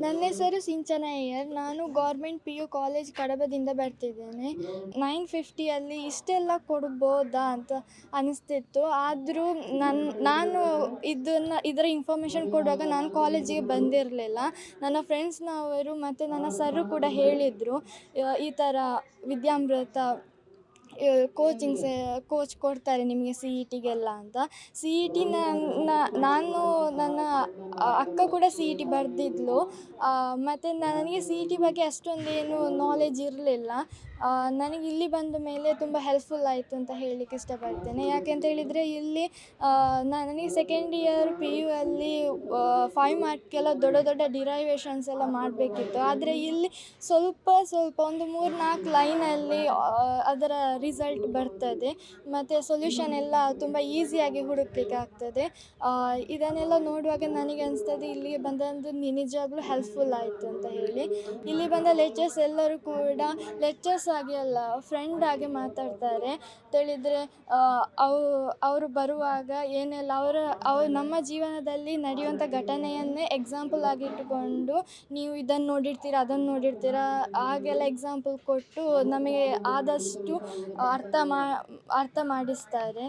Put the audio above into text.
ನನ್ನ ಹೆಸರು ಸಿಂಚನ ಅಯ್ಯರ್. ನಾನು ಗೌರ್ಮೆಂಟ್ PU ಕಾಲೇಜ್ ಕಡಬದಿಂದ ಬರ್ತಿದ್ದೇನೆ. 950 ಇಷ್ಟೆಲ್ಲ ಕೊಡ್ಬೋದಾ ಅಂತ ಅನಿಸ್ತಿತ್ತು. ಆದರೂ ನಾನು ಇದರ ಇನ್ಫಾರ್ಮೇಷನ್ ಕೊಡುವಾಗ ನಾನು ಕಾಲೇಜಿಗೆ ಬಂದಿರಲಿಲ್ಲ. ನನ್ನ ಫ್ರೆಂಡ್ಸ್ನವರು ಮತ್ತು ನನ್ನ ಸರು ಕೂಡ ಹೇಳಿದರು, ಈ ಥರ ವಿದ್ಯಾಮೃತ ಕೋಚ್ ಕೊಡ್ತಾರೆ ನಿಮಗೆ CETಗೆಲ್ಲ ಅಂತ. CET ನಾನು ನನ್ನ ಅಕ್ಕ ಕೂಡ CET ಬರೆದಿದ್ಲು. ಮತ್ತು ನನಗೆ CET ಬಗ್ಗೆ ಅಷ್ಟೊಂದೇನು ನಾಲೆಜ್ ಇರಲಿಲ್ಲ. ನನಗೆ ಇಲ್ಲಿ ಬಂದ ಮೇಲೆ ತುಂಬ ಹೆಲ್ಪ್ಫುಲ್ ಆಯಿತು ಅಂತ ಹೇಳಲಿಕ್ಕೆ ಇಷ್ಟಪಡ್ತೇನೆ. ಯಾಕೆಂತ ಹೇಳಿದರೆ ಇಲ್ಲಿ ನನಗೆ ಸೆಕೆಂಡ್ ಇಯರ್ PU ಅಲ್ಲಿ 5 ಮಾರ್ಕ್ಗೆಲ್ಲ ದೊಡ್ಡ ದೊಡ್ಡ ಡಿರೈವೇಷನ್ಸ್ ಎಲ್ಲ ಮಾಡಬೇಕಿತ್ತು. ಆದರೆ ಇಲ್ಲಿ ಸ್ವಲ್ಪ ಒಂದು 3-4 ಲೈನಲ್ಲಿ ಅದರ ರಿಸಲ್ಟ್ ಬರ್ತದೆ ಮತ್ತು ಸೊಲ್ಯೂಷನ್ ಎಲ್ಲ ತುಂಬ ಈಸಿಯಾಗಿ ಹುಡುಕಲಿಕ್ಕೆ ಆಗ್ತದೆ. ಇದನ್ನೆಲ್ಲ ನೋಡುವಾಗ ನನಗೆ ಅನಿಸ್ತದೆ ಇಲ್ಲಿಗೆ ಬಂದದ್ದು ನಿಜವಾಗ್ಲೂ ಹೆಲ್ಪ್ಫುಲ್ ಆಯಿತು ಅಂತ ಹೇಳಿ. ಇಲ್ಲಿ ಬಂದ ಲೆಕ್ಚರ್ಸ್ ಎಲ್ಲರೂ ಕೂಡ ಲೆಕ್ಚರ್ಸ್ ಆಗಿ ಅಲ್ಲ, ಫ್ರೆಂಡ್ ಆಗಿ ಮಾತಾಡ್ತಾರೆ. ತಿಳಿದರೆ ಅವರು ಬರುವಾಗ ಏನೆಲ್ಲ ನಮ್ಮ ಜೀವನದಲ್ಲಿ ನಡೆಯುವಂಥ ಘಟನೆಯನ್ನೇ ಎಕ್ಸಾಂಪಲ್ ಆಗಿ ಇಟ್ಟುಕೊಂಡು, ನೀವು ಇದನ್ನು ನೋಡಿರ್ತೀರ, ಅದನ್ನು ನೋಡಿರ್ತೀರ, ಹಾಗೆಲ್ಲ ಎಕ್ಸಾಂಪಲ್ ಕೊಟ್ಟು ನಮಗೆ ಆದಷ್ಟು ಅರ್ಥ ಮಾಡಿಸ್ತಾರೆ.